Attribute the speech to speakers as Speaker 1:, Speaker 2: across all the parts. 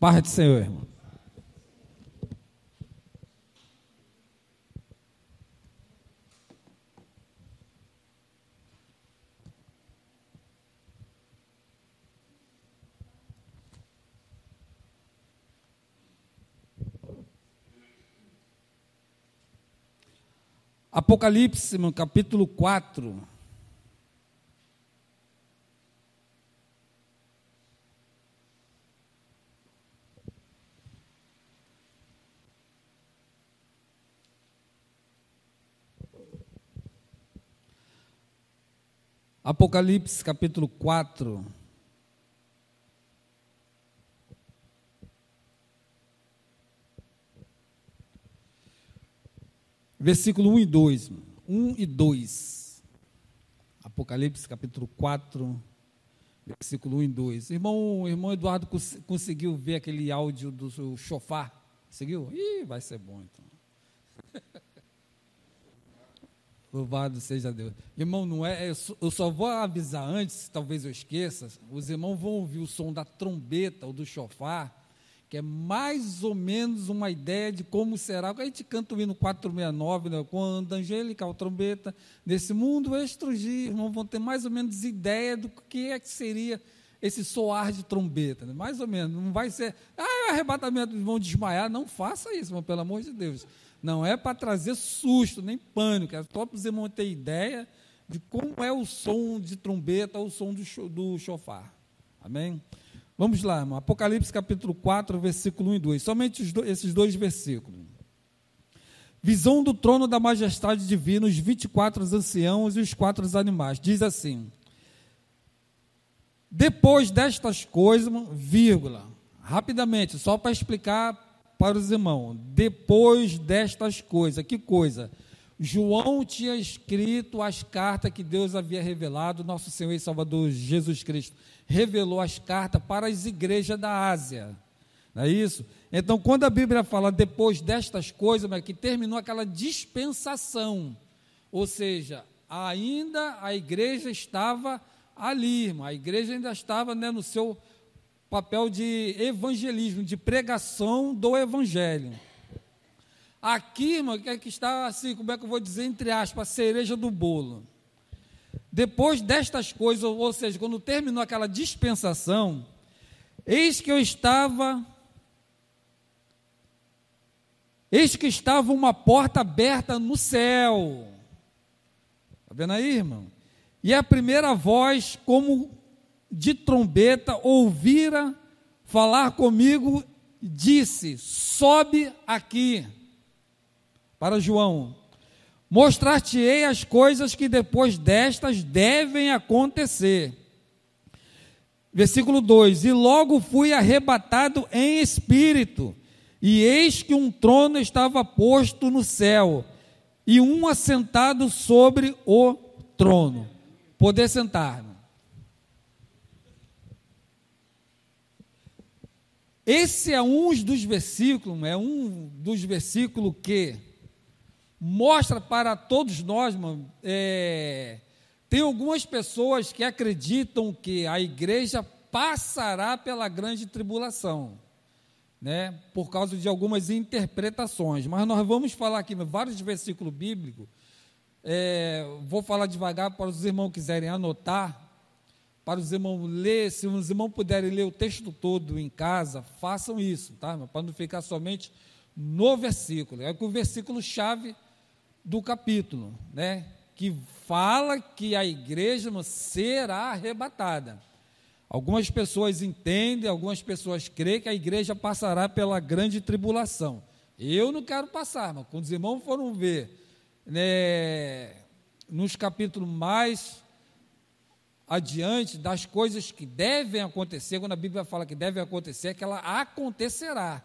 Speaker 1: Paz do Senhor, irmão. Apocalipse, capítulo 4. Apocalipse, capítulo 4. Versículo 1 e 2. 1 e 2. Apocalipse, capítulo 4, versículo 1 e 2. O irmão Eduardo conseguiu ver aquele áudio do chofar? Conseguiu? Ih, vai ser bom então. Louvado seja Deus. Irmão, não é, eu só vou avisar antes, talvez eu esqueça, os irmãos vão ouvir o som da trombeta ou do chofar, que é mais ou menos uma ideia de como será. A gente canta o hino 469, né? Quando angelical trombeta, nesse mundo extrugir, irmãos vão ter mais ou menos ideia do que é que seria esse soar de trombeta, né? Mais ou menos, não vai ser, o arrebatamento, vão desmaiar, não faça isso, irmão, pelo amor de Deus. Não é para trazer susto, nem pânico, é só para os irmãos terem ideia de como é o som de trombeta ou o som do chofar. Amém? Vamos lá, irmão. Apocalipse capítulo 4, versículo 1 e 2. Somente esses dois versículos. Visão do trono da majestade divina, os 24 anciãos e os 4 animais. Diz assim: depois destas coisas, vírgula, rapidamente, só para explicar para os irmãos, depois destas coisas, que coisa? João tinha escrito as cartas que Deus havia revelado, nosso Senhor e Salvador Jesus Cristo revelou as cartas para as igrejas da Ásia, não é isso? Então, quando a Bíblia fala depois destas coisas, mas que terminou aquela dispensação, ou seja, ainda a igreja estava ali, irmão, a igreja ainda estava, né, no seu papel de evangelismo, de pregação do evangelho. Aqui, irmão, é que está assim, como é que eu vou dizer, entre aspas, a cereja do bolo. Depois destas coisas, ou seja, quando terminou aquela dispensação, eis que estava uma porta aberta no céu. Está vendo aí, irmão? E a primeira voz, como de trombeta, ouvira falar comigo, disse: sobe aqui. Para João, mostrar-te-ei as coisas que depois destas devem acontecer. Versículo 2: e logo fui arrebatado em espírito, e eis que um trono estava posto no céu, e um assentado sobre o trono. Poder sentar. Esse é um dos versículos que mostra para todos nós, tem algumas pessoas que acreditam que a igreja passará pela grande tribulação, né, por causa de algumas interpretações, mas nós vamos falar aqui vários versículos bíblicos, vou falar devagar para os irmãos quiserem anotar, para os irmãos ler, se os irmãos puderem ler o texto todo em casa, façam isso, tá? Para não ficar somente no versículo, é o versículo-chave do capítulo, né? Que fala que a igreja será arrebatada. Algumas pessoas entendem, algumas pessoas creem que a igreja passará pela grande tribulação. Eu não quero passar, mas quando os irmãos foram ver, né, nos capítulos mais adiante, das coisas que devem acontecer, quando a Bíblia fala que deve acontecer, é que ela acontecerá,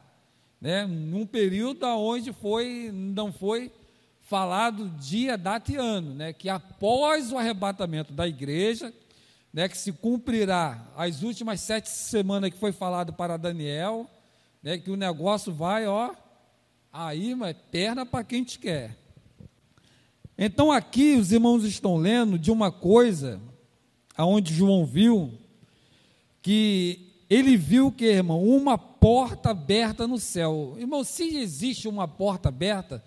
Speaker 1: né, num período onde não foi falado dia, data e ano, né, que após o arrebatamento da igreja, né, que se cumprirá as últimas 7 semanas que foi falado para Daniel, né, que o negócio vai, aí, mas perna para quem te quer. Então aqui os irmãos estão lendo de uma coisa aonde João viu que ele viu que, irmão, uma porta aberta no céu. Irmão, se existe uma porta aberta,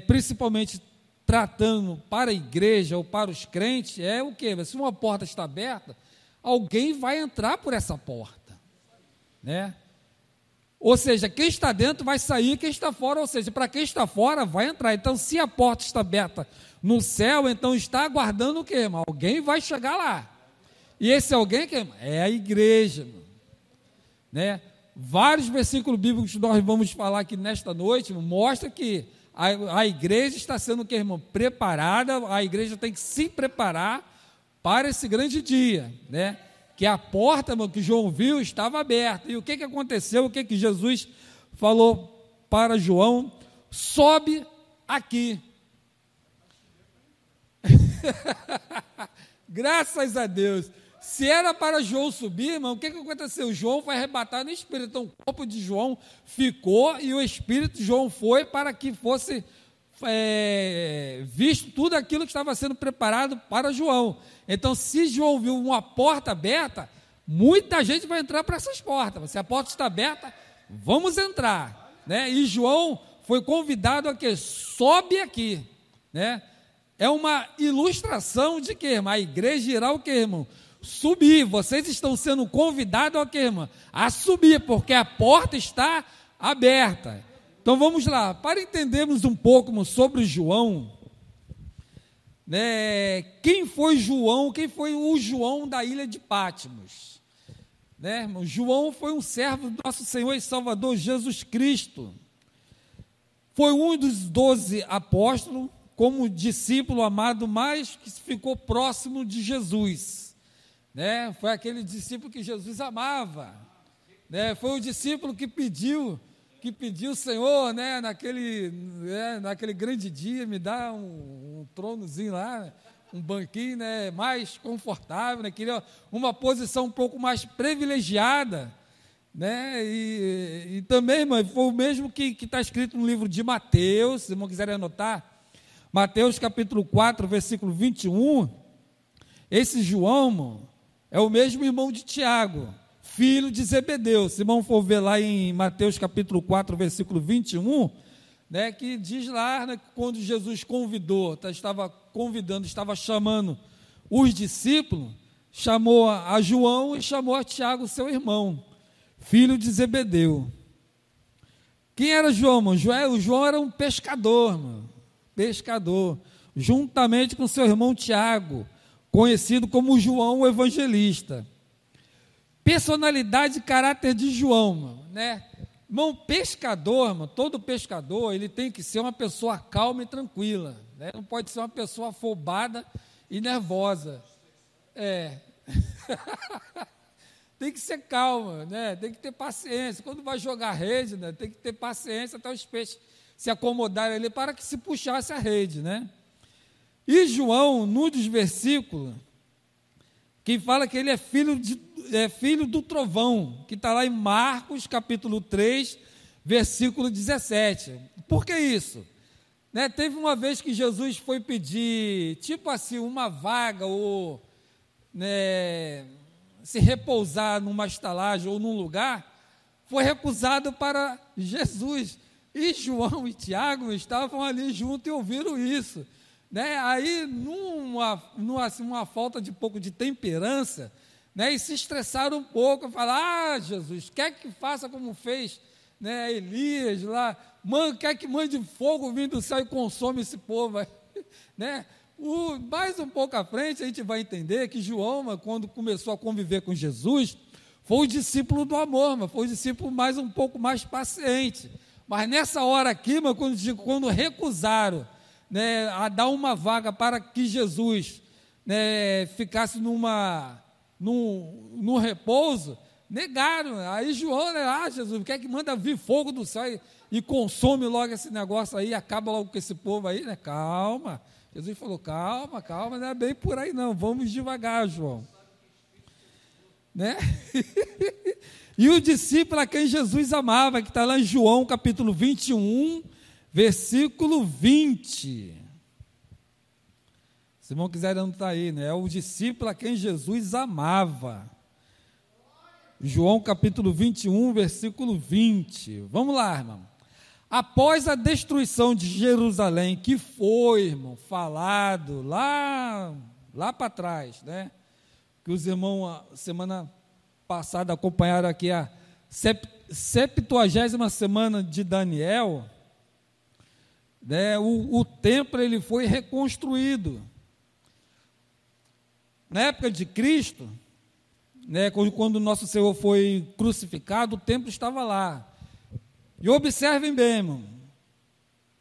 Speaker 1: principalmente tratando para a igreja ou para os crentes, é o quê? Se uma porta está aberta, alguém vai entrar por essa porta, né? Ou seja, quem está dentro vai sair, quem está fora, ou seja, para quem está fora vai entrar. Então, se a porta está aberta no céu, então está aguardando o quê, irmão? Alguém vai chegar lá. E esse alguém que é a igreja, né? Vários versículos bíblicos que nós vamos falar aqui nesta noite mostra que a igreja está sendo o que, irmão? Preparada. A igreja tem que se preparar para esse grande dia, né? Que a porta, irmão, que João viu estava aberta. E o que aconteceu? O que Jesus falou para João? Sobe aqui. Graças a Deus. Se era para João subir, irmão, o que aconteceu? João foi arrebatado no Espírito. Então, o corpo de João ficou e o Espírito de João foi para que fosse visto tudo aquilo que estava sendo preparado para João. Então, se João viu uma porta aberta, muita gente vai entrar para essas portas. Se a porta está aberta, vamos entrar, né? E João foi convidado a que sobe aqui, né? É uma ilustração de que, irmão? A igreja irá o que, irmão? Subir. Vocês estão sendo convidados a quê, irmão? A subir, porque a porta está aberta. Então vamos lá, para entendermos um pouco, irmão, sobre João, né? Quem foi João? Quem foi o João da ilha de Patmos? Né, irmão? João foi um servo do nosso Senhor e Salvador Jesus Cristo. Foi um dos 12 apóstolos, como discípulo amado, mais que ficou próximo de Jesus, né? Foi aquele discípulo que Jesus amava, né? Foi o discípulo que pediu Senhor, né? Naquele grande dia, me dá um tronozinho lá, um banquinho, né? Mais confortável, né? Queria uma posição um pouco mais privilegiada, né? E também, irmão, foi o mesmo que está escrito no livro de Mateus, se irmão quiserem anotar, Mateus capítulo 4, versículo 21, esse João, irmão, é o mesmo irmão de Tiago, filho de Zebedeu. Se irmão for ver lá em Mateus capítulo 4, versículo 21, né, que diz lá, né, que quando Jesus estava chamando os discípulos, chamou a João e chamou a Tiago, seu irmão, filho de Zebedeu. Quem era João, irmão? O João era um pescador, irmão. Pescador, juntamente com seu irmão Tiago, conhecido como João o Evangelista. Personalidade e caráter de João, né? Irmão, pescador, irmão, todo pescador, ele tem que ser uma pessoa calma e tranquila, né? Não pode ser uma pessoa afobada e nervosa. Tem que ser calma, né? Tem que ter paciência. Quando vai jogar rede, né? Tem que ter paciência até os peixes se acomodarem ali para que se puxasse a rede, né? E João, num dos versículos, que fala que ele é filho do trovão, que está lá em Marcos, capítulo 3, versículo 17. Por que isso? Né, teve uma vez que Jesus foi pedir, tipo assim, uma vaga, ou né, se repousar numa estalagem ou num lugar, foi recusado para Jesus. E João e Tiago estavam ali junto e ouviram isso, né? Aí, numa falta de pouco de temperança, né? E se estressaram um pouco, falaram: Jesus, quer que faça como fez, né, Elias lá, quer que mande fogo vindo do céu e consome esse povo, né? Mais um pouco à frente a gente vai entender que João, quando começou a conviver com Jesus, foi o discípulo do amor, foi o discípulo um pouco mais paciente. Mas nessa hora aqui, quando recusaram, né, a dar uma vaga para que Jesus, né, ficasse num repouso, negaram. Aí João, né, Jesus, quer que manda vir fogo do céu e consome logo esse negócio aí, acaba logo com esse povo aí, né? Calma. Jesus falou: calma, não é bem por aí não, vamos devagar, João. Né? E o discípulo a quem Jesus amava, que está lá em João, capítulo 21, versículo 20. Se o irmão quiser anotar aí, né? É o discípulo a quem Jesus amava. João capítulo 21, versículo 20. Vamos lá, irmão. Após a destruição de Jerusalém, que foi, irmão, falado lá para trás, né? Que os irmãos, semana passada, acompanharam aqui a 70ª semana de Daniel, né? O templo ele foi reconstruído. Na época de Cristo, né, quando o nosso Senhor foi crucificado, o templo estava lá. E observem bem, irmão,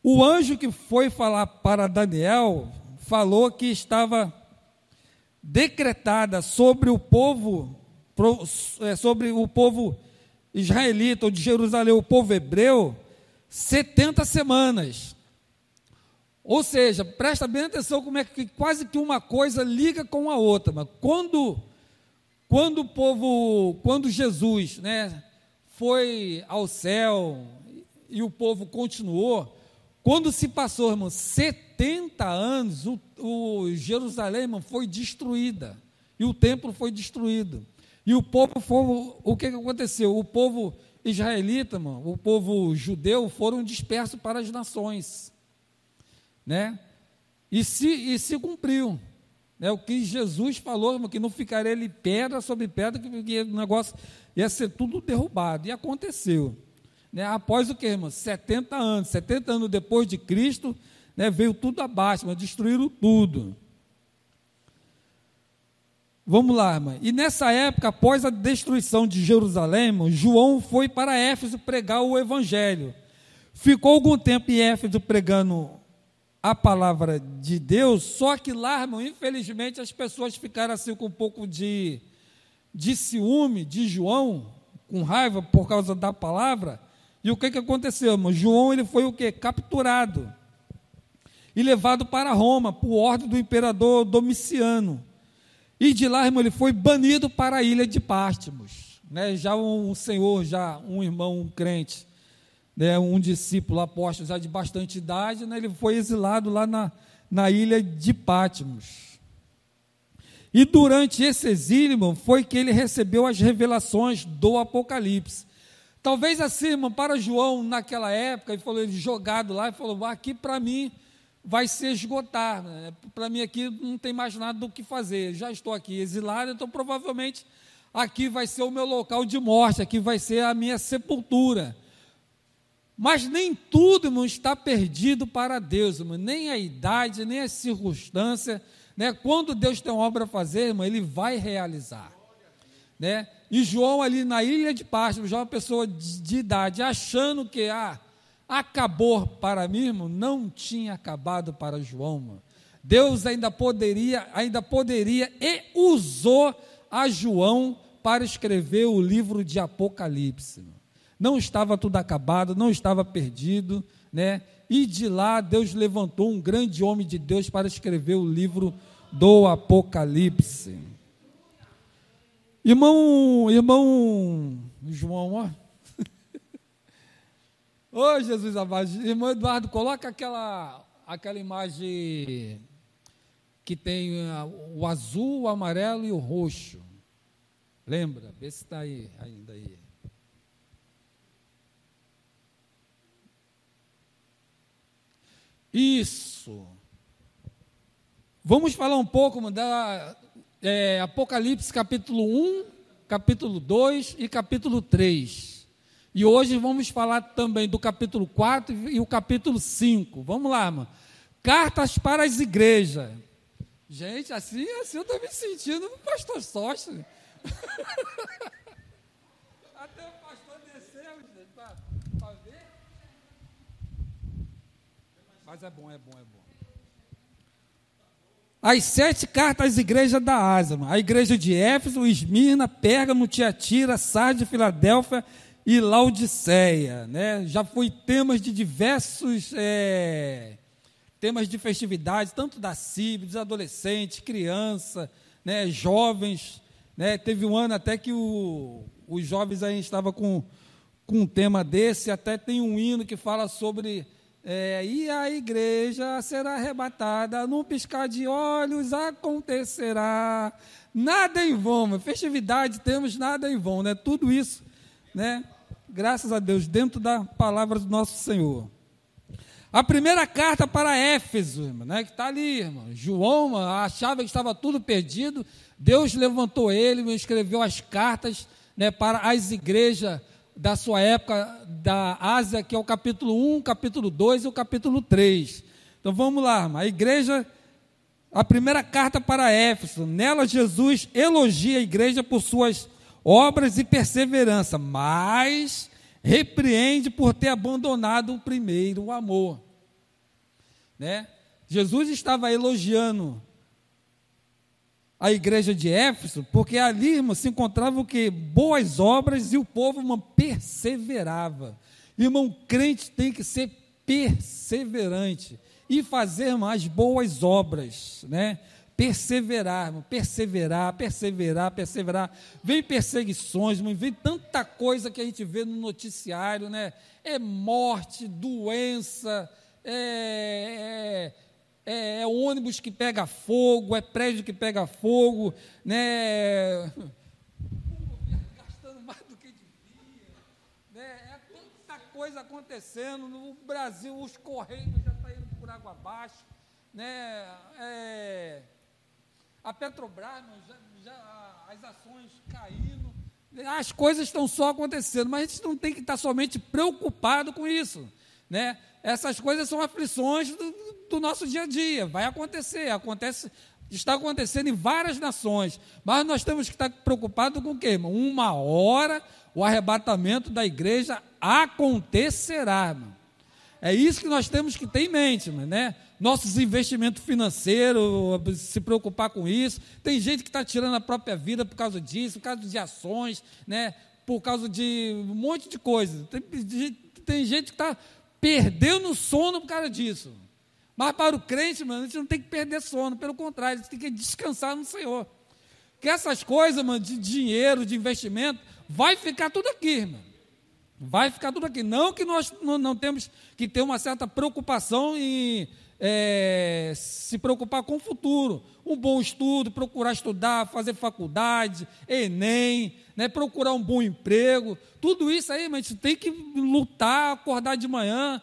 Speaker 1: o anjo que foi falar para Daniel, falou que estava decretada sobre o povo israelita, ou de Jerusalém, o povo hebreu, 70 semanas. Ou seja, presta bem atenção como é que quase que uma coisa liga com a outra. Mas quando Jesus, né, foi ao céu e o povo continuou, quando se passou, irmão, 70 anos, o Jerusalém, irmão, foi destruída, e o templo foi destruído, e o povo, o que aconteceu? O povo israelita, irmão, o povo judeu, foram dispersos para as nações, né? E se cumpriu, né, o que Jesus falou, irmão, que não ficaria ali pedra sobre pedra, que o negócio ia ser tudo derrubado, e aconteceu, né? Após o que, irmão? 70 anos depois de Cristo, né, veio tudo abaixo, mas destruíram tudo. Vamos lá, irmão. E nessa época, após a destruição de Jerusalém, irmão, João foi para Éfeso pregar o evangelho. Ficou algum tempo em Éfeso pregando a palavra de Deus, só que lá, irmão, infelizmente, as pessoas ficaram assim com um pouco de ciúme de João, com raiva por causa da palavra. E o que aconteceu, irmão? João, ele foi o quê? Capturado e levado para Roma, por ordem do imperador Domiciano. E de lá, irmão, ele foi banido para a ilha de Pátmos, né? Já um senhor, já um irmão, um crente, né, um discípulo apóstolo já de bastante idade, né, ele foi exilado lá na ilha de Pátmos. E durante esse exílio, irmão, foi que ele recebeu as revelações do Apocalipse. Talvez assim, irmão, para João, naquela época, ele jogado lá, e falou, aqui para mim vai se esgotar, né? Para mim aqui não tem mais nada do que fazer, já estou aqui exilado, então provavelmente aqui vai ser o meu local de morte, aqui vai ser a minha sepultura. Mas nem tudo, irmão, está perdido para Deus, irmão, nem a idade, nem a circunstância, né? Quando Deus tem uma obra a fazer, irmão, Ele vai realizar, né? E João ali na ilha de Pátmos, já uma pessoa de idade, achando que acabou para mim, irmão, não tinha acabado para João, irmão. Deus ainda poderia e usou a João para escrever o livro de Apocalipse, irmão. Não estava tudo acabado, não estava perdido, né? E de lá Deus levantou um grande homem de Deus para escrever o livro do Apocalipse. Irmão João, ó. Ô Jesus amado, irmão Eduardo, coloca aquela imagem que tem o azul, o amarelo e o roxo. Lembra? Vê se está aí ainda aí. Isso. Vamos falar um pouco da Apocalipse capítulo 1, capítulo 2 e capítulo 3. E hoje vamos falar também do capítulo 4 e o capítulo 5. Vamos lá, mano. Cartas para as igrejas. Gente, assim eu estou me sentindo um pastor Sócio. Até o pastor desceu, gente, para ver. Mas é bom. As 7 cartas às igrejas da Ásia, a igreja de Éfeso, Esmirna, Pérgamo, Tiatira, Sardes, Filadélfia e Laodiceia, né? Já foi temas de diversos temas de festividade, tanto da CIB, dos adolescentes, criança, né, jovens, né? Teve um ano até que os jovens aí estavam com um tema desse, até tem um hino que fala sobre e a igreja será arrebatada, num piscar de olhos acontecerá, Nada em vão, irmão. Festividade temos, nada em vão, né? Tudo isso, né? Graças a Deus, dentro da palavra do nosso Senhor. A primeira carta para Éfeso, irmão, né, que está ali, irmão. João achava que estava tudo perdido. Deus levantou ele, escreveu as cartas, né, para as igrejas da sua época, da Ásia, que é o capítulo 1, capítulo 2 e o capítulo 3. Então vamos lá, irmão. A primeira carta para Éfeso. Nela Jesus elogia a igreja por suas obras e perseverança, mas repreende por ter abandonado o primeiro amor, né? Jesus estava elogiando a igreja de Éfeso, porque ali, irmão, se encontrava o quê? Boas obras, e o povo, irmão, perseverava. Irmão, crente tem que ser perseverante e fazer mais boas obras, né? Perseverar, irmão, perseverar. Vem perseguições, irmão, vem tanta coisa que a gente vê no noticiário, né? É morte, doença, é ônibus que pega fogo, é prédio que pega fogo, né? O governo gastando mais do que devia, né? É tanta coisa acontecendo no Brasil, os Correios já estão indo por água abaixo, né? A Petrobras, as ações caindo, as coisas estão só acontecendo, mas a gente não tem que estar somente preocupado com isso, né? Essas coisas são aflições do nosso dia a dia, vai acontecer, está acontecendo em várias nações, mas nós temos que estar preocupados com o quê, irmão? Uma hora o arrebatamento da igreja acontecerá, irmão. É isso que nós temos que ter em mente, né? Nossos investimentos financeiros, se preocupar com isso. Tem gente que está tirando a própria vida por causa disso, por causa de ações, né? Por causa de um monte de coisa. Tem gente que está perdendo o sono por causa disso. Mas para o crente, mano, a gente não tem que perder sono, pelo contrário, a gente tem que descansar no Senhor. Porque essas coisas, mano, de dinheiro, de investimento, vai ficar tudo aqui, irmão. Vai ficar tudo aqui. Não que nós não temos que ter uma certa preocupação em se preocupar com o futuro. Um bom estudo, procurar estudar, fazer faculdade, Enem, né, procurar um bom emprego. Tudo isso aí, mas a gente tem que lutar, acordar de manhã,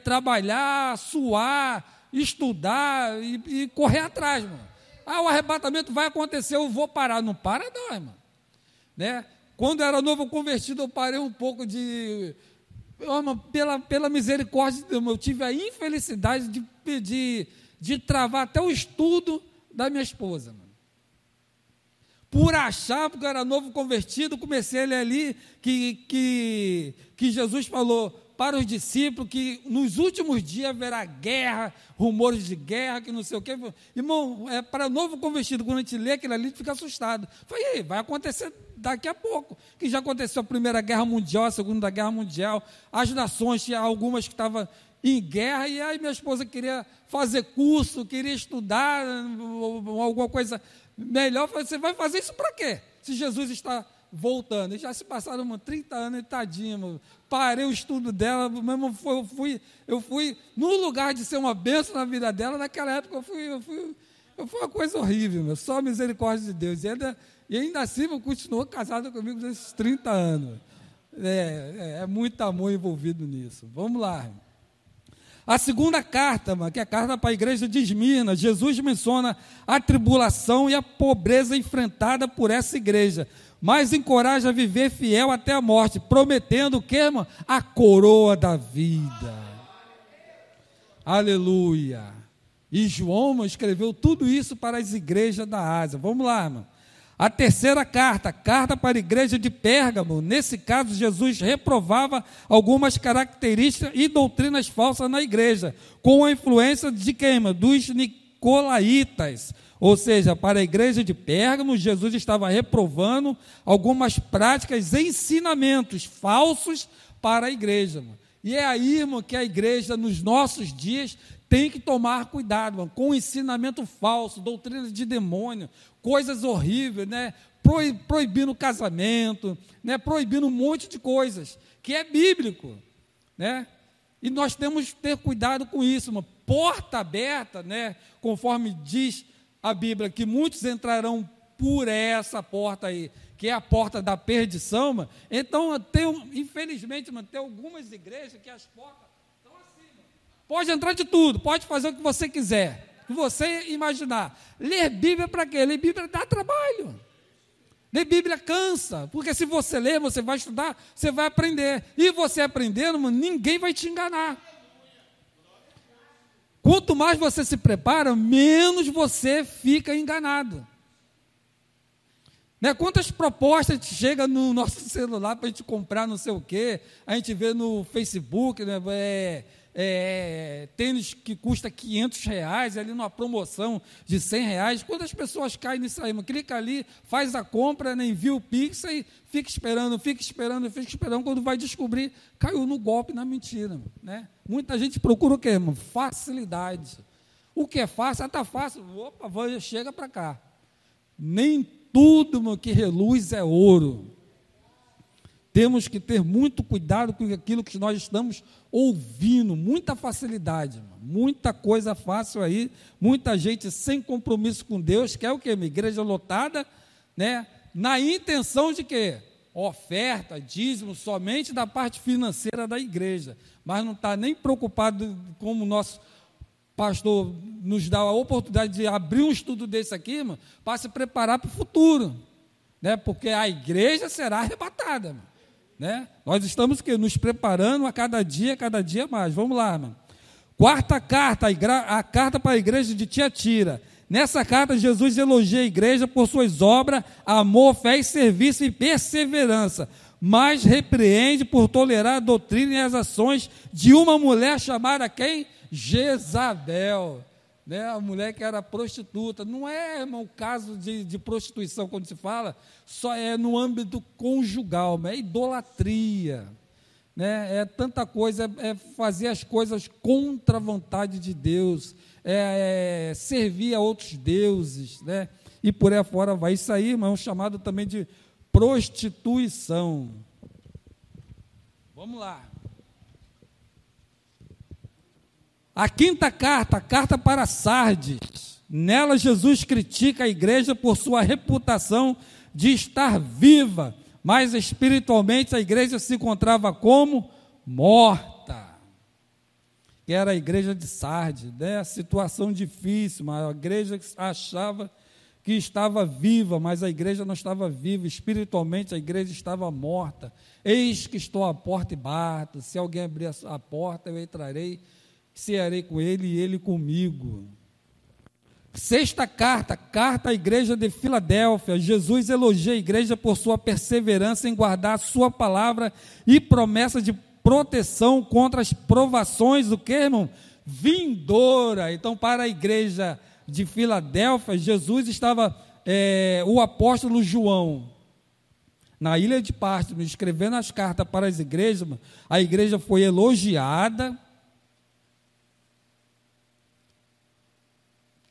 Speaker 1: trabalhar, suar, estudar e correr atrás, mano. O arrebatamento vai acontecer, eu vou parar. Não para não, irmão. Né? Quando eu era novo convertido, eu parei um pouco pela misericórdia de Deus, eu tive a infelicidade de travar até o estudo da minha esposa, mano. Por achar, porque eu era novo convertido, comecei a ler ali que Jesus falou para os discípulos que nos últimos dias haverá guerra, rumores de guerra, que não sei o quê. Irmão, para novo convertido, quando a gente lê aquilo ali, a gente fica assustado. Falei, vai acontecer daqui a pouco, que já aconteceu a Primeira Guerra Mundial, a Segunda Guerra Mundial, as nações, tinha algumas que estavam em guerra, e aí minha esposa queria fazer curso, queria estudar, alguma coisa melhor. Falei, você vai fazer isso para quê? Se Jesus está voltando. E já se passaram 30 anos, e tadinha, mano. Parei o estudo dela, mesmo eu fui, no lugar de ser uma bênção na vida dela, naquela época eu fui uma coisa horrível, meu, só a misericórdia de Deus. E ainda assim, continuou casada comigo nesses 30 anos. É muito amor envolvido nisso. Vamos lá. A segunda carta, que é a carta para a igreja de Esmirna, Jesus menciona a tribulação e a pobreza enfrentada por essa igreja, mas encoraja a viver fiel até a morte, prometendo o que, irmão? A coroa da vida. Aleluia. E João escreveu tudo isso para as igrejas da Ásia. Vamos lá, irmão. A terceira carta, carta para a igreja de Pérgamo. Nesse caso, Jesus reprovava algumas características e doutrinas falsas na igreja, com a influência de quem? Dos nicolaítas. Ou seja, para a igreja de Pérgamo, Jesus estava reprovando algumas práticas e ensinamentos falsos para a igreja. E é aí, irmão, que a igreja, nos nossos dias, tem que tomar cuidado, mano, com o ensinamento falso, doutrinas de demônio, coisas horríveis, né? Proibindo o casamento, né? Proibindo um monte de coisas, que é bíblico, né? E nós temos que ter cuidado com isso, uma porta aberta, né? Conforme diz a Bíblia, que muitos entrarão por essa porta aí, que é a porta da perdição, mano. Então, infelizmente, mano, tem algumas igrejas que as portas estão assim, mano. Pode entrar de tudo, pode fazer o que você quiser, o que você imaginar. Ler Bíblia para quê? Ler Bíblia dá trabalho. Ler Bíblia cansa, porque se você ler, você vai estudar, você vai aprender. E você aprendendo, mano, ninguém vai te enganar. Quanto mais você se prepara, menos você fica enganado. Né? Quantas propostas chegam no nosso celular para a gente comprar não sei o quê, a gente vê no Facebook, né? Tênis que custa R$500, ali numa promoção de R$100. Quantas pessoas caem nisso aí? Clica ali, faz a compra, né? Envia o Pix e fica esperando, quando vai descobrir, caiu no golpe, na mentira. Né? Muita gente procura o quê, irmão? Facilidade. O que é fácil? Está fácil, opa, chega para cá. Nem tudo, meu, que reluz é ouro. Temos que ter muito cuidado com aquilo que nós estamos ouvindo, muita facilidade, mano. Muita coisa fácil aí, muita gente sem compromisso com Deus, quer o quê? Uma igreja lotada, né? Na intenção de quê? Oferta, dízimo, somente da parte financeira da igreja, mas não está nem preocupado, como o nosso pastor nos dá a oportunidade de abrir um estudo desse aqui, mano, para se preparar para o futuro, né? Porque a igreja será arrebatada, mano. Né? Nós estamos nos preparando a cada dia mais. Vamos lá, mano. Quarta carta, a carta para a igreja de Tiatira. Nessa carta, Jesus elogia a igreja por suas obras, amor, fé e serviço e perseverança, mas repreende por tolerar a doutrina e as ações de uma mulher chamada quem? Jezabel. Né, a mulher que era prostituta. Não é, irmão, caso de prostituição, quando se fala, só é no âmbito conjugal, é idolatria, né, é tanta coisa, é fazer as coisas contra a vontade de Deus, servir a outros deuses, né, e por aí fora vai. Isso aí, irmão, é um chamado também de prostituição. Vamos lá. A quinta carta, a carta para Sardes. Nela, Jesus critica a igreja por sua reputação de estar viva, mas espiritualmente a igreja se encontrava como morta. Que era a igreja de Sardes, né? Situação difícil, mas a igreja achava que estava viva, mas a igreja não estava viva, espiritualmente a igreja estava morta. Eis que estou à porta e bato, se alguém abrir a porta, eu entrarei, cearei com ele e ele comigo. Sexta carta, carta à igreja de Filadélfia. Jesus elogia a igreja por sua perseverança em guardar a sua palavra e promessa de proteção contra as provações do que, irmão? Vindoura. Então, para a igreja de Filadélfia, Jesus estava, o apóstolo João, na ilha de Patmos, escrevendo as cartas para as igrejas. A igreja foi elogiada.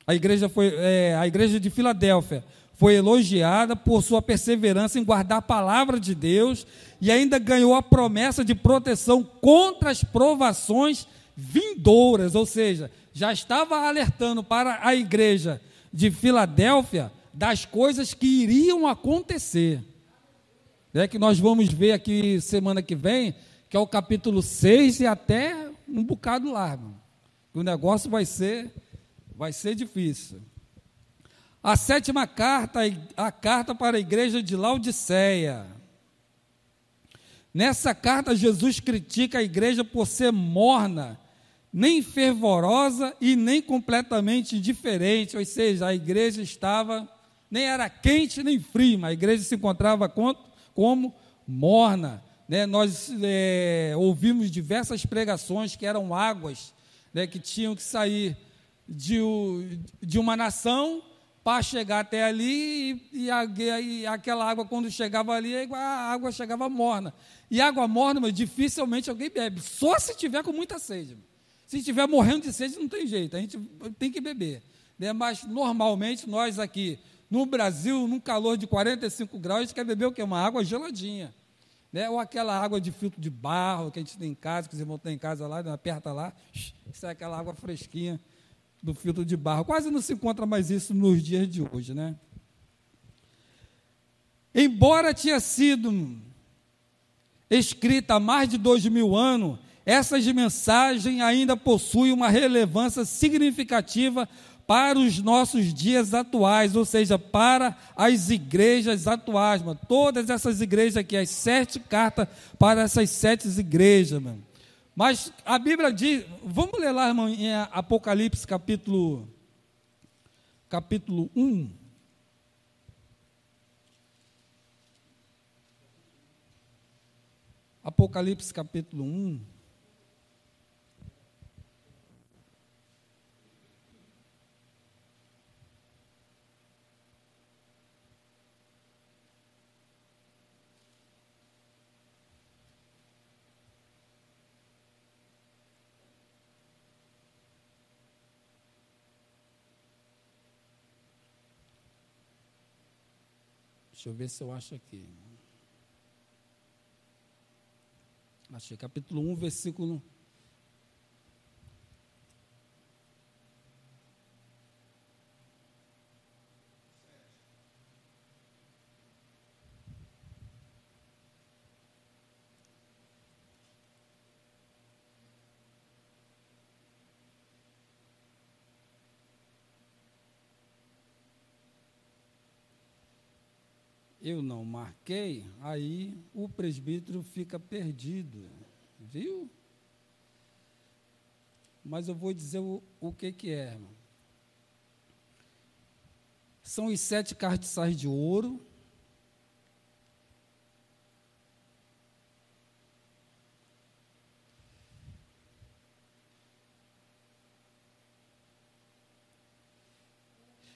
Speaker 1: A igreja de Filadélfia foi elogiada por sua perseverança em guardar a palavra de Deus e ainda ganhou a promessa de proteção contra as provações vindouras, ou seja, já estava alertando para a igreja de Filadélfia das coisas que iriam acontecer. Que nós vamos ver aqui semana que vem, que é o capítulo 6 e até um bocado largo. O negócio vai ser difícil. A sétima carta, a carta para a igreja de Laodiceia. Nessa carta, Jesus critica a igreja por ser morna, nem fervorosa e nem completamente indiferente, ou seja, a igreja nem era quente nem fria, mas a igreja se encontrava como morna. Né? Nós ouvimos diversas pregações que eram águas, né, que tinham que sair de uma nação para chegar até ali, e aquela água, quando chegava ali, a água chegava morna. E água morna, mas dificilmente alguém bebe, só se tiver com muita sede. Se estiver morrendo de sede, não tem jeito, a gente tem que beber. Né? Mas, normalmente, nós aqui, no Brasil, num calor de 45 graus, a gente quer beber o quê? Uma água geladinha. Né? Ou aquela água de filtro de barro, que a gente tem em casa, que os irmãos têm em casa lá, aperta lá, isso é aquela água fresquinha, do filtro de barro. Quase não se encontra mais isso nos dias de hoje, né? Embora tinha sido escrita há mais de 2000 anos, essas mensagens ainda possuem uma relevância significativa para os nossos dias atuais, ou seja, para as igrejas atuais, mano. Todas essas igrejas aqui, as 7 cartas para essas 7 igrejas, mano. Mas a Bíblia diz, vamos ler lá, irmão, em Apocalipse capítulo 1. Apocalipse capítulo 1. Deixa eu ver se eu acho aqui. Achei, capítulo 1, versículo... Eu não marquei, aí o presbítero fica perdido, viu? Mas eu vou dizer o que é, irmão. São os 7 castiçais de ouro,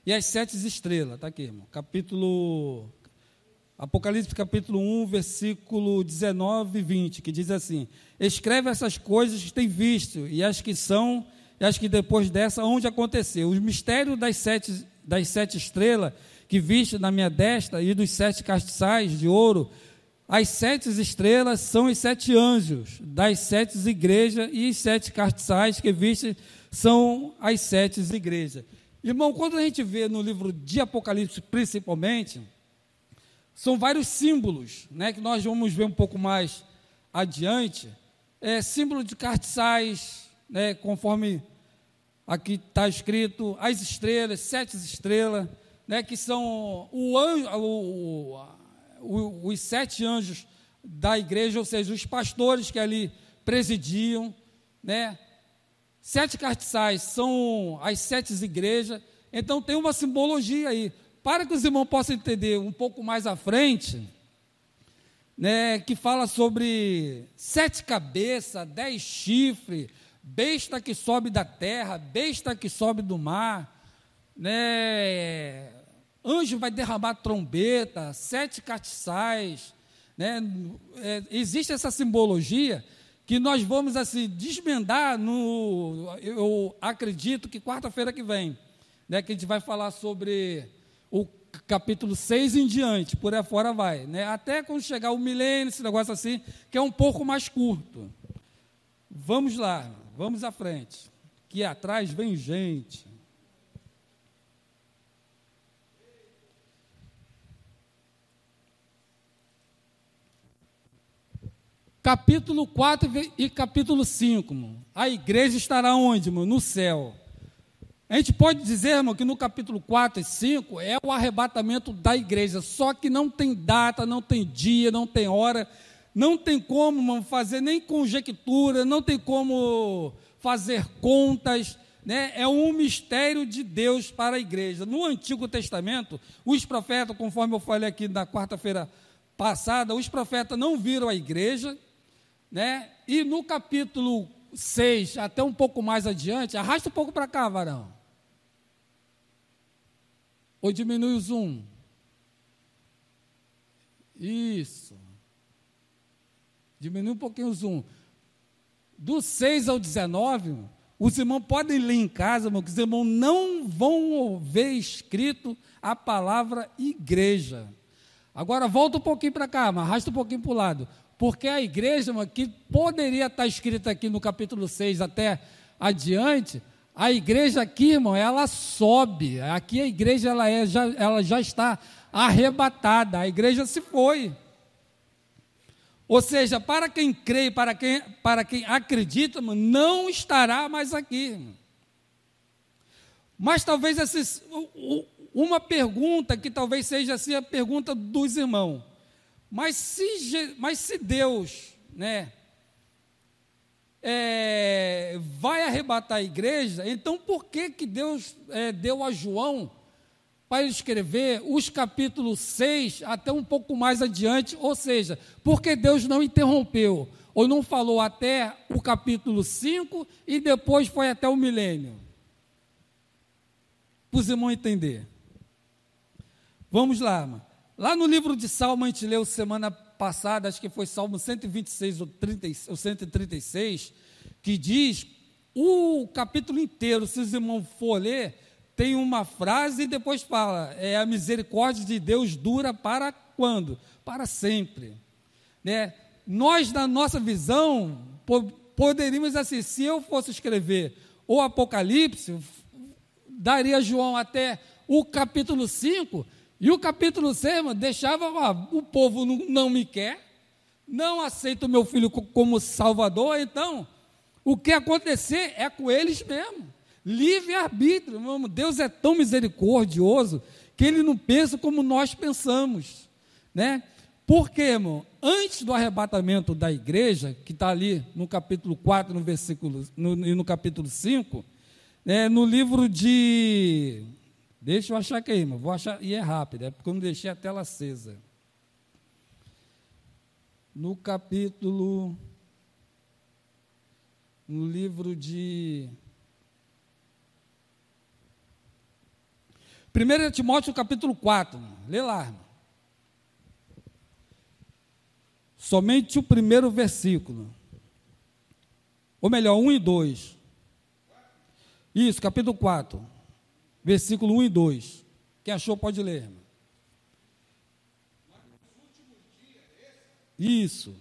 Speaker 1: e as 7 estrelas, está aqui, irmão, Apocalipse capítulo 1, versículo 19 e 20, que diz assim: escreve essas coisas que tem visto, e as que são, e as que depois dessa, onde aconteceu. Os mistérios das sete estrelas que viste na minha destra, e dos 7 castiçais de ouro. As 7 estrelas são os 7 anjos das 7 igrejas, e os 7 castiçais que viste são as 7 igrejas. Irmão, quando a gente vê no livro de Apocalipse, principalmente, são vários símbolos, né, que nós vamos ver um pouco mais adiante. Símbolo de castiçais, né, conforme aqui está escrito, as estrelas, 7 estrelas, né, que são os 7 anjos da igreja, ou seja, os pastores que ali presidiam, né. 7 castiçais são as 7 igrejas, então tem uma simbologia aí. Para que os irmãos possam entender um pouco mais à frente, né, que fala sobre 7 cabeças, 10 chifres, besta que sobe da terra, besta que sobe do mar, né, anjo vai derramar trombeta, 7 castiçais, né, existe essa simbologia que nós vamos assim desvendar eu acredito que quarta-feira que vem, né, que a gente vai falar sobre o capítulo 6 em diante, por aí fora vai, né? Até quando chegar o milênio, esse negócio assim, que é um pouco mais curto. Vamos lá, vamos à frente, que atrás vem gente. Capítulo 4 e capítulo 5, irmão. A igreja estará onde, irmão? No céu. A gente pode dizer, irmão, que no capítulo 4 e 5 é o arrebatamento da igreja, só que não tem data, não tem dia, não tem hora, não tem como, irmão, fazer nem conjectura, não tem como fazer contas, né? É um mistério de Deus para a igreja. No Antigo Testamento, os profetas, conforme eu falei aqui na quarta-feira passada, os profetas não viram a igreja, né? E no capítulo 6, até um pouco mais adiante, arrasta um pouco para cá, varão. Ou diminui o zoom. Isso. Diminui um pouquinho o zoom. Do 6 ao 19, os irmãos podem ler em casa, irmão, que os irmãos não vão ver escrito a palavra igreja. Agora volta um pouquinho para cá, mas arrasta um pouquinho para o lado. Porque a igreja, irmão, que poderia estar escrita aqui no capítulo 6 até adiante, A igreja aqui, irmão, ela sobe. Aqui a igreja ela já está arrebatada. A igreja se foi. Ou seja, para quem crê, para quem acredita, irmão, não estará mais aqui, irmão. Mas talvez uma pergunta que talvez seja assim a pergunta dos irmãos. Mas se Deus, né, vai arrebatar a igreja, então por que Deus deu a João para ele escrever os capítulos 6 até um pouco mais adiante? Ou seja, por que Deus não interrompeu, ou não falou até o capítulo 5 e depois foi até o milênio? Para os irmãos entenderem. Vamos lá, irmão. Lá no livro de Salmo, a gente leu semana passada, acho que foi Salmo 126 ou 136, que diz, o capítulo inteiro, se os irmãos for ler, tem uma frase e depois fala, a misericórdia de Deus dura para quando? Para sempre. Né? Nós, na nossa visão, poderíamos assim, se eu fosse escrever o Apocalipse, daria João até o capítulo 5, e o capítulo 6 deixava, o povo não me quer, não aceita o meu filho como salvador, então, o que acontecer é com eles mesmo, livre-arbítrio. Deus é tão misericordioso, que Ele não pensa como nós pensamos, né? Porque, irmão, antes do arrebatamento da igreja, que está ali no capítulo 4, no versículo, e no capítulo 5, no livro de... Deixa eu achar aqui, irmão, vou achar, e é rápido, porque eu não deixei a tela acesa. No capítulo... No livro de... 1 Timóteo, capítulo 4, lê lá, irmão. Somente o primeiro versículo. Ou melhor, 1 e 2. Isso, capítulo 4, versículo 1 e 2. Quem achou pode ler, irmão. Isso.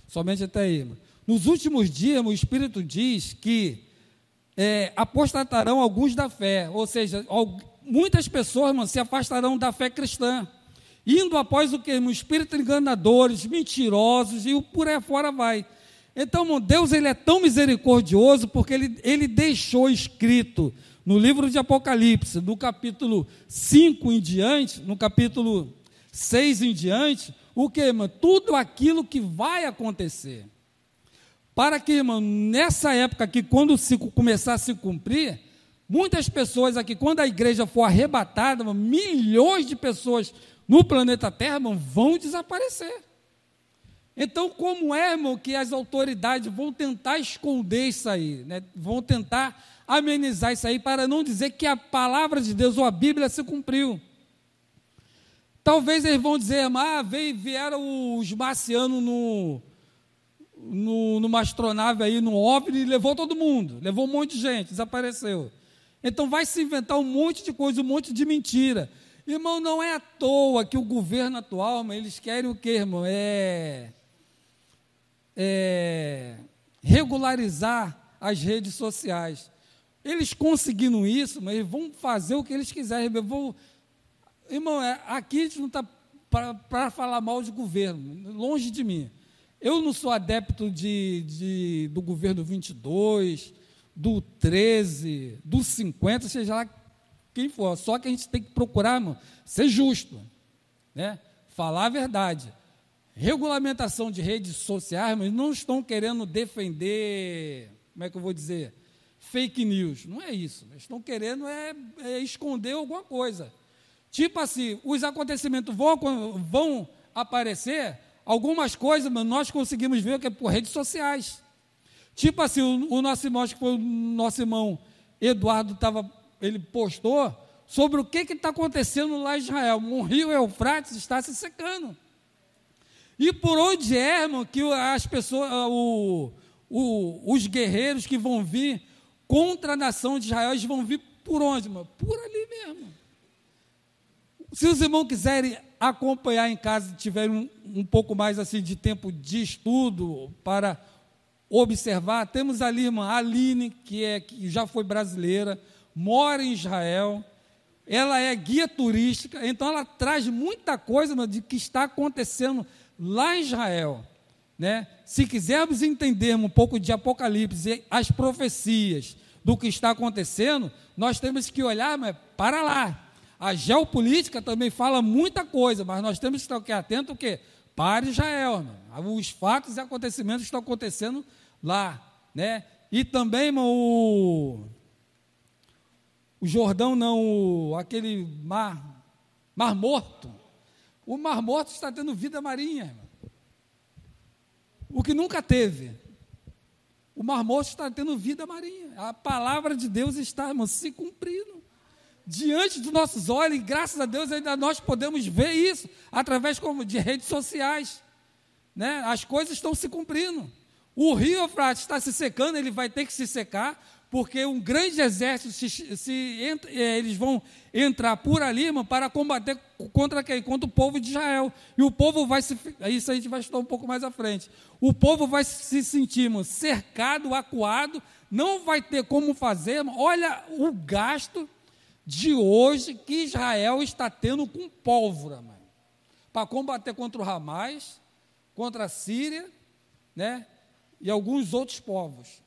Speaker 1: Somente até aí, irmão. Nos últimos dias, o Espírito diz que apostatarão alguns da fé, ou seja, muitas pessoas, irmão, se afastarão da fé cristã, indo após o que? Espíritos enganadores, mentirosos, e por aí fora vai. Então, irmão, Deus ele é tão misericordioso, porque ele deixou escrito no livro de Apocalipse, do capítulo 5 em diante, no capítulo 6 em diante, o que, irmão? Tudo aquilo que vai acontecer. Para que, irmão, nessa época aqui, quando começar a se cumprir, muitas pessoas aqui, quando a igreja for arrebatada, irmão, milhões de pessoas no planeta Terra, irmão, vão desaparecer. Então, como é, irmão, que as autoridades vão tentar esconder isso aí, né? Vão tentar amenizar isso aí, para não dizer que a palavra de Deus ou a Bíblia se cumpriu. Talvez eles vão dizer, vieram os marcianos numa astronave aí, no OVNI, e levou todo mundo, levou um monte de gente, desapareceu. Então vai se inventar um monte de coisa, um monte de mentira. Irmão, não é à toa que o governo atual, irmão, eles querem o quê, irmão? Regularizar as redes sociais. Eles conseguindo isso, mas eles vão fazer o que eles quiserem. Irmão, aqui a gente não está para falar mal de governo, longe de mim. Eu não sou adepto do governo 22, do 13, do 50, seja lá quem for. Só que a gente tem que procurar, irmão, ser justo, né? Falar a verdade. Regulamentação de redes sociais, mas não estão querendo defender, como é que eu vou dizer, fake news. Não é isso. Eles estão querendo esconder alguma coisa. Tipo assim, os acontecimentos vão aparecer, algumas coisas, mas nós conseguimos ver que é por redes sociais. Tipo assim, o nosso irmão, acho que foi o nosso irmão Eduardo, ele postou sobre o que está acontecendo lá em Israel. O rio Eufrates está se secando. E por onde é, irmão, que as pessoas, os guerreiros que vão vir contra a nação de Israel, eles vão vir por onde, irmão? Por ali mesmo. Se os irmãos quiserem acompanhar em casa, tiverem um pouco mais assim de tempo de estudo para observar, temos ali, irmã Aline, que já foi brasileira, mora em Israel, ela é guia turística, então ela traz muita coisa, irmã, de que está acontecendo lá em Israel, né? Se quisermos entender um pouco de Apocalipse, as profecias do que está acontecendo, nós temos que olhar, mas para lá. A geopolítica também fala muita coisa, mas nós temos que estar atentos para Israel, irmão. Os fatos e acontecimentos estão acontecendo lá, né? E também, irmão, o Jordão não, aquele mar Morto. O Mar Morto está tendo vida marinha, irmão. O que nunca teve. O Mar Morto está tendo vida marinha. A palavra de Deus está, irmão, se cumprindo diante dos nossos olhos, e graças a Deus ainda nós podemos ver isso através de redes sociais, né? As coisas estão se cumprindo. O rio Eufrates está se secando, ele vai ter que se secar, porque um grande exército eles vão entrar por ali, irmão, para combater contra quem? Contra o povo de Israel. E o povo vai isso a gente vai estudar um pouco mais à frente. O povo vai se sentir, irmão, cercado, acuado, não vai ter como fazer, irmão. Olha o gasto de hoje que Israel está tendo com pólvora, mano, para combater contra o Hamas, contra a Síria, né, e alguns outros povos.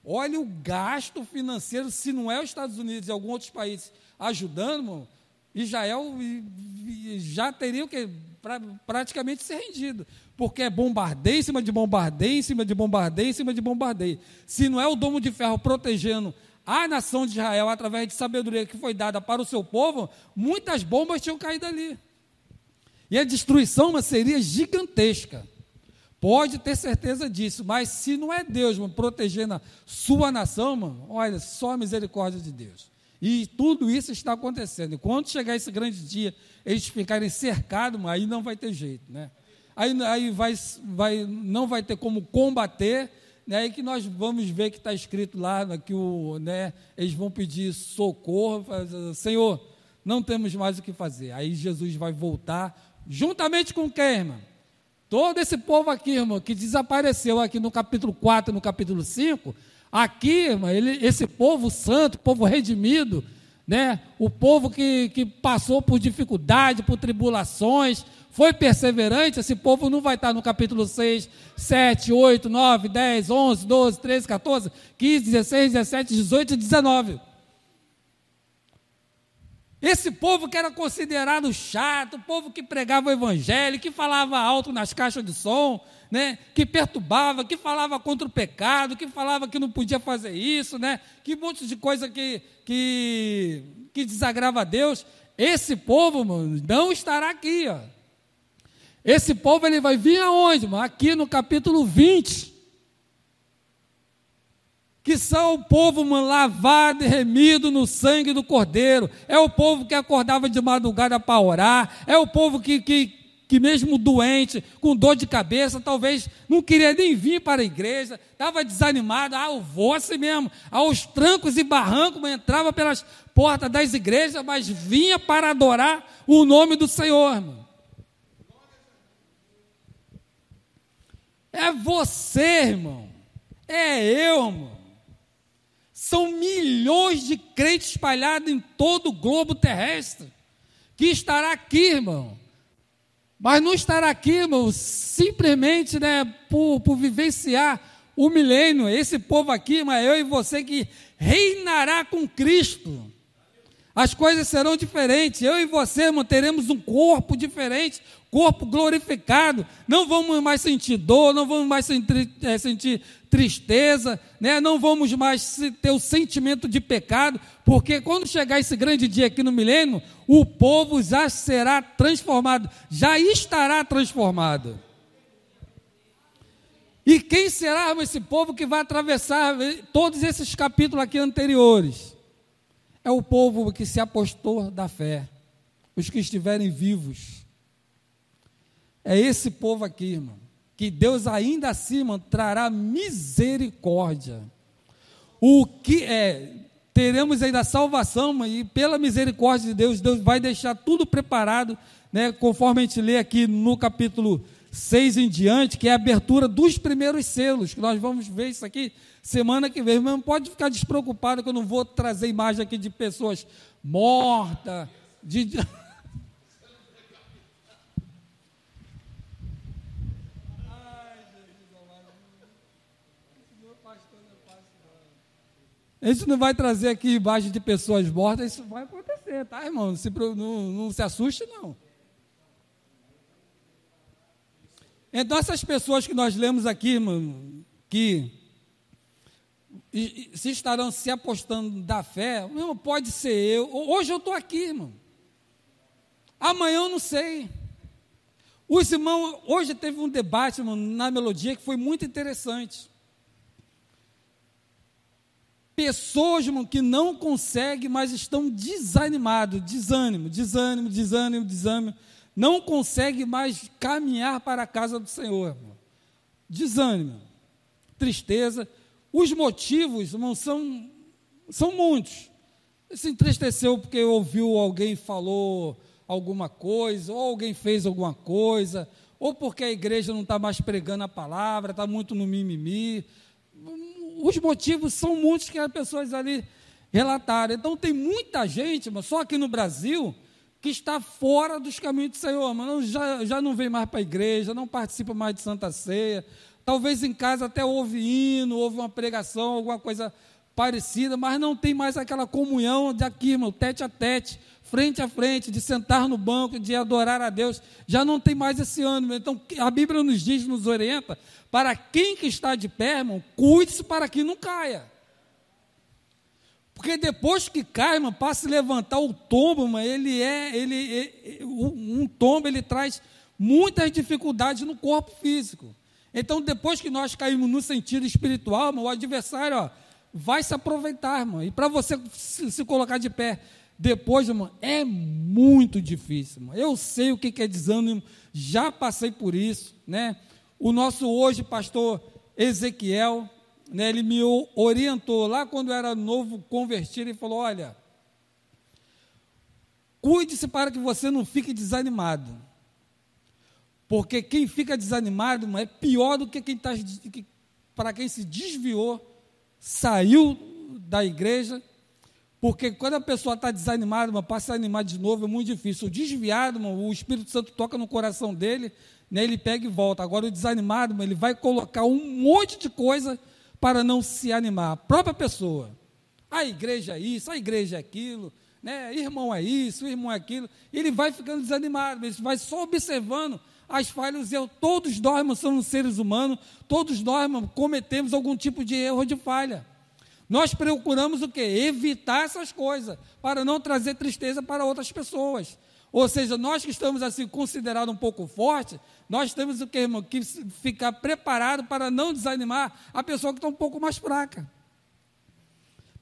Speaker 1: Olha o gasto financeiro, se não é os Estados Unidos e alguns outros países ajudando, mano, Israel já teria praticamente se rendido, porque é bombardeio em cima de bombardeio, em cima de bombardeio, em cima de bombardeio. Se não é o domo de ferro protegendo a nação de Israel, através de sabedoria que foi dada para o seu povo, muitas bombas tinham caído ali. E a destruição seria gigantesca. Pode ter certeza disso, mas se não é Deus, mano, protegendo a sua nação, mano, olha, só a misericórdia de Deus. E tudo isso está acontecendo. E quando chegar esse grande dia, eles ficarem cercados, mano, aí não vai ter jeito, né? Aí não vai ter como combater, né, e que nós vamos ver que está escrito lá, que eles vão pedir socorro, Senhor, não temos mais o que fazer. Aí Jesus vai voltar, juntamente com quem, irmão? Todo esse povo aqui, irmão, que desapareceu aqui no capítulo 4, no capítulo 5, aqui, irmão, esse povo santo, povo redimido, né, o povo que passou por dificuldade, por tribulações, foi perseverante, esse povo não vai estar no capítulo 6, 7, 8, 9, 10, 11, 12, 13, 14, 15, 16, 17, 18 e 19. Esse povo que era considerado chato, o povo que pregava o evangelho, que falava alto nas caixas de som, né, que perturbava, que falava contra o pecado, que falava que não podia fazer isso, né, que um monte de coisa que desagrava a Deus. Esse povo, mano, não estará aqui, ó. Esse povo ele vai vir aonde, mano? Aqui no capítulo 20. Que são o povo, mano, lavado e remido no sangue do Cordeiro. É o povo que acordava de madrugada para orar. É o povo que mesmo doente, com dor de cabeça, talvez não queria nem vir para a igreja, estava desanimado. Eu vou assim mesmo. Aos trancos e barrancos, mas entrava pelas portas das igrejas, mas vinha para adorar o nome do Senhor, irmão. É você, irmão. É eu, irmão. São milhões de crentes espalhados em todo o globo terrestre, que estará aqui, irmão. Mas não estará aqui, irmão, simplesmente, né, por vivenciar o milênio. Esse povo aqui, mas eu e você que reinará com Cristo. As coisas serão diferentes. Eu e você, irmão, teremos um corpo diferente, corpo glorificado. Não vamos mais sentir dor, não vamos mais sentir tristeza, né? Não vamos mais ter o sentimento de pecado, porque quando chegar esse grande dia aqui no milênio, o povo já será transformado, já estará transformado. E quem será, irmão, esse povo que vai atravessar todos esses capítulos aqui anteriores? É o povo que se apostou da fé, os que estiverem vivos. é esse povo aqui, irmão, que Deus ainda assim, irmão, trará misericórdia. O que teremos ainda salvação, irmão, e pela misericórdia de Deus, Deus vai deixar tudo preparado, né, conforme a gente lê aqui no capítulo 6 em diante, que é a abertura dos primeiros selos, que nós vamos ver isso aqui semana que vem. Mas não pode ficar despreocupado que eu não vou trazer imagem aqui de pessoas mortas, A gente não vai trazer aqui imagem de pessoas mortas, isso vai acontecer, tá, irmão? Não se assuste, não. Então, essas pessoas que nós lemos aqui, irmão, que se estarão se apostando da fé, irmão, pode ser eu. Hoje eu estou aqui, irmão. Amanhã eu não sei. Os irmãos, hoje teve um debate, irmão, na Melodia que foi muito interessante. Pessoas, irmão, que não conseguem, mas estão desanimados, desânimo, não conseguem mais caminhar para a casa do Senhor, irmão. Desânimo, tristeza. Os motivos, irmão, são muitos. Se entristeceu porque ouviu alguém falou alguma coisa, ou alguém fez alguma coisa, ou porque a igreja não está mais pregando a palavra, está muito no mimimi. Os motivos são muitos que as pessoas ali relataram. Então, tem muita gente, mas só aqui no Brasil, que está fora dos caminhos do Senhor, mas já não vem mais para a igreja, não participa mais de Santa Ceia, talvez em casa até ouve hino, ouve uma pregação, alguma coisa parecida, mas não tem mais aquela comunhão de aqui, irmão, tete a tete, frente a frente, de sentar no banco, de adorar a Deus, já não tem mais esse ânimo. Então, a Bíblia nos diz, nos orienta, para quem que está de pé, irmão, cuide-se para que não caia. Porque depois que cai, irmão, para se levantar o tombo, irmão, um tombo, ele traz muitas dificuldades no corpo físico. Então, depois que nós caímos no sentido espiritual, irmão, o adversário, vai se aproveitar, irmão. E para você se colocar de pé depois, irmão, é muito difícil, irmão. Eu sei o que é desânimo, já passei por isso, né? O nosso hoje pastor Ezequiel, né, ele me orientou lá quando eu era novo convertido e falou: olha, cuide-se para que você não fique desanimado, porque quem fica desanimado, irmão, é pior do que para quem se desviou, saiu da igreja. Porque quando a pessoa está desanimada, para se animar de novo é muito difícil. O desviado, o Espírito Santo toca no coração dele, né, ele pega e volta. Agora o desanimado, ele vai colocar um monte de coisa para não se animar. A própria pessoa. A igreja é isso, a igreja é aquilo, né, irmão é isso, irmão é aquilo. Ele vai ficando desanimado, ele vai só observando as falhas. Todos nós, irmão, somos seres humanos, todos nós, irmão, cometemos algum tipo de erro ou de falha. Nós procuramos o quê? Evitar essas coisas, para não trazer tristeza para outras pessoas. Ou seja, nós que estamos assim considerados um pouco fortes, nós temos o quê, irmão? Que ficar preparado para não desanimar a pessoa que está um pouco mais fraca.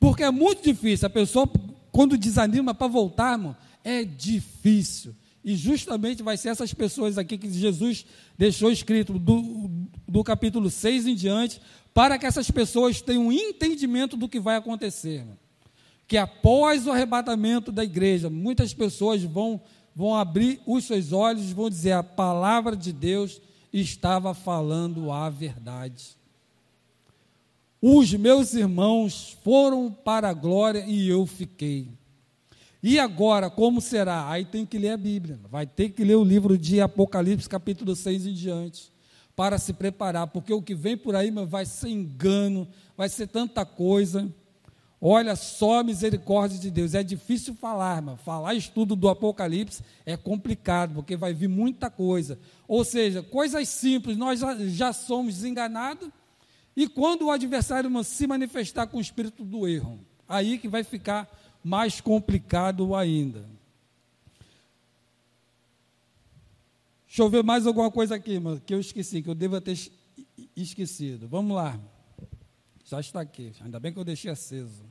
Speaker 1: Porque é muito difícil, a pessoa quando desanima para voltar, irmão, é difícil. E justamente vai ser essas pessoas aqui que Jesus deixou escrito do capítulo 6 em diante, para que essas pessoas tenham um entendimento do que vai acontecer. Que após o arrebatamento da igreja, muitas pessoas vão abrir os seus olhos e vão dizer: a palavra de Deus estava falando a verdade. Os meus irmãos foram para a glória e eu fiquei. E agora, como será? Aí tem que ler a Bíblia, vai ter que ler o livro de Apocalipse, capítulo 6 em diante, para se preparar, porque o que vem por aí vai ser engano, vai ser tanta coisa. Olha só a misericórdia de Deus. É difícil falar, irmão. Falar estudo do Apocalipse é complicado, porque vai vir muita coisa. Ou seja, coisas simples, nós já somos enganados, e quando o adversário, irmão, se manifestar com o espírito do erro, aí que vai ficar mais complicado ainda. Deixa eu ver mais alguma coisa aqui, irmão, que eu esqueci, que eu devo ter esquecido. Vamos lá. Já está aqui. Ainda bem que eu deixei aceso.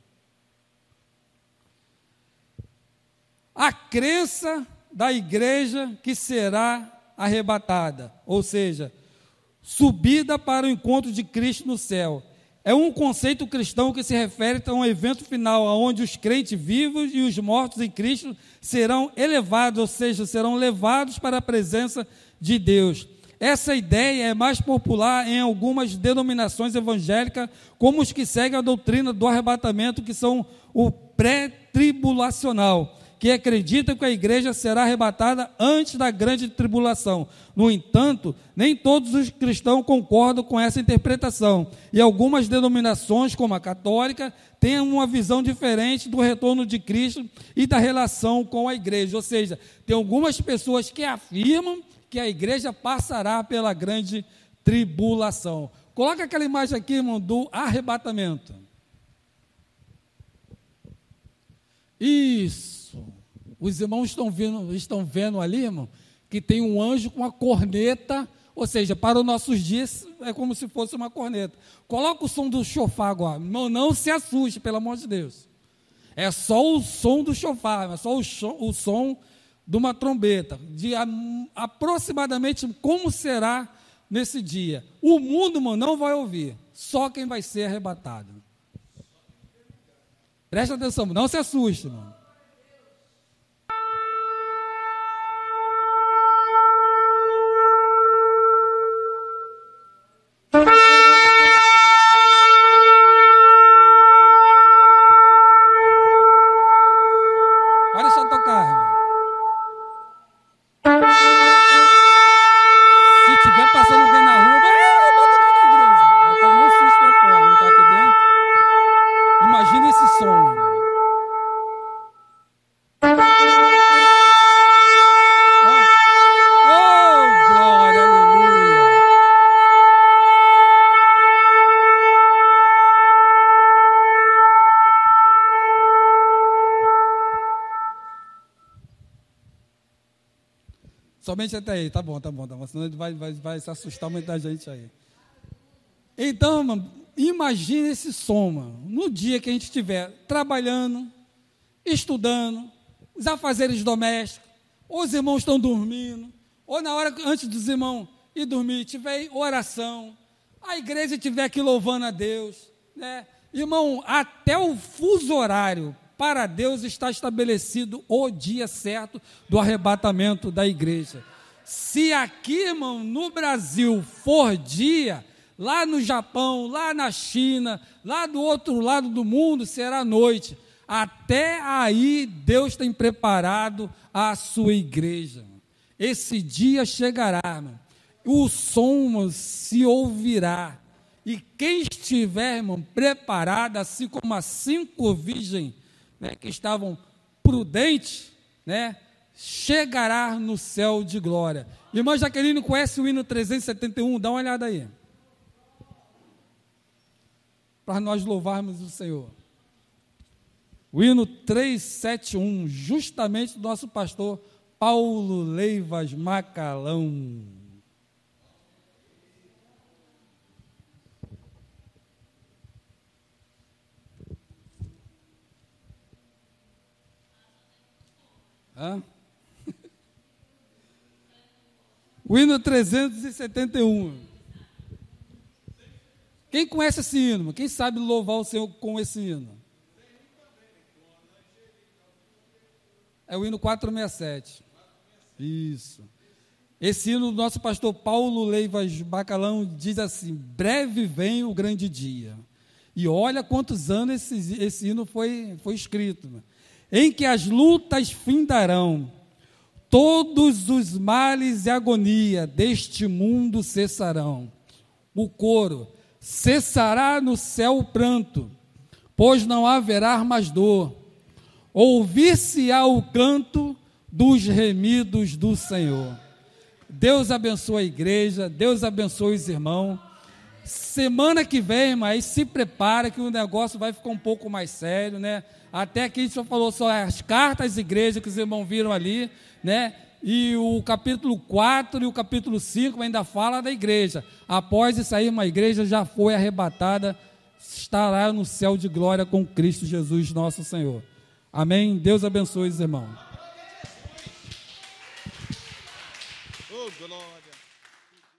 Speaker 1: A crença da igreja que será arrebatada, ou seja, subida para o encontro de Cristo no céu. É um conceito cristão que se refere a um evento final, onde os crentes vivos e os mortos em Cristo serão elevados, ou seja, serão levados para a presença de Deus. Essa ideia é mais popular em algumas denominações evangélicas, como os que seguem a doutrina do arrebatamento, que são o pré-tribulacional, que acreditam que a igreja será arrebatada antes da grande tribulação. No entanto, nem todos os cristãos concordam com essa interpretação, e algumas denominações, como a católica, têm uma visão diferente do retorno de Cristo e da relação com a igreja. Ou seja, tem algumas pessoas que afirmam que a igreja passará pela grande tribulação. Coloca aquela imagem aqui, irmão, do arrebatamento. Isso. Os irmãos estão vendo ali, irmão, que tem um anjo com uma corneta, ou seja, para os nossos dias é como se fosse uma corneta. Coloca o som do chofar agora. Não se assuste, pelo amor de Deus. É só o som do chofar, é só o som de uma trombeta, de aproximadamente como será nesse dia. O mundo, irmão, não vai ouvir, só quem vai ser arrebatado. Presta atenção, não se assuste, irmão. Pode deixar tocar, irmão. Se tiver passando alguém na rua, bota aqui na igreja. Vai tomar um susto pra fora, não está aqui dentro? Imagina esse som, irmão. Glória, aleluia. Somente até aí, tá bom, senão ele vai se assustar muita gente aí. Então, mano, imagine esse som, mano, no dia que a gente estiver trabalhando, estudando, os afazeres domésticos, ou os irmãos estão dormindo, ou na hora antes dos irmãos ir dormir, tiver oração, a igreja estiver aqui louvando a Deus, né? Irmão, até o fuso horário para Deus está estabelecido o dia certo do arrebatamento da igreja. Se aqui, irmão, no Brasil for dia, lá no Japão, lá na China, lá do outro lado do mundo será noite. Até aí Deus tem preparado a sua igreja. Esse dia chegará, irmão. O som, irmão, se ouvirá. E quem estiver, irmão, preparado, assim como as 5 virgens, né, que estavam prudentes, né, chegará no céu de glória. Irmã Jaqueline, conhece o hino 371? Dá uma olhada aí. Para nós louvarmos o Senhor. O hino 371, justamente do nosso pastor Paulo Leivas Macalão. O hino 371. Quem conhece esse hino? Quem sabe louvar o Senhor com esse hino? É o hino 467. Isso. Esse hino do nosso pastor Paulo Leivas Bacalão diz assim: breve vem o grande dia. E olha quantos anos esse hino foi escrito. Em que as lutas findarão, todos os males e agonia deste mundo cessarão. O coro: cessará no céu o pranto, pois não haverá mais dor. Ouvir-se-á o canto dos remidos do Senhor. Deus abençoe a igreja, Deus abençoe os irmãos. Semana que vem, mas se prepara que o negócio vai ficar um pouco mais sério, né? Até aqui a gente só falou só as cartas às igrejas que os irmãos viram ali, né? E o capítulo 4 e o capítulo 5 ainda fala da igreja. Após isso aí, uma igreja já foi arrebatada, estará no céu de glória com Cristo Jesus, nosso Senhor. Amém? Deus abençoe os irmãos.
Speaker 2: the Lord.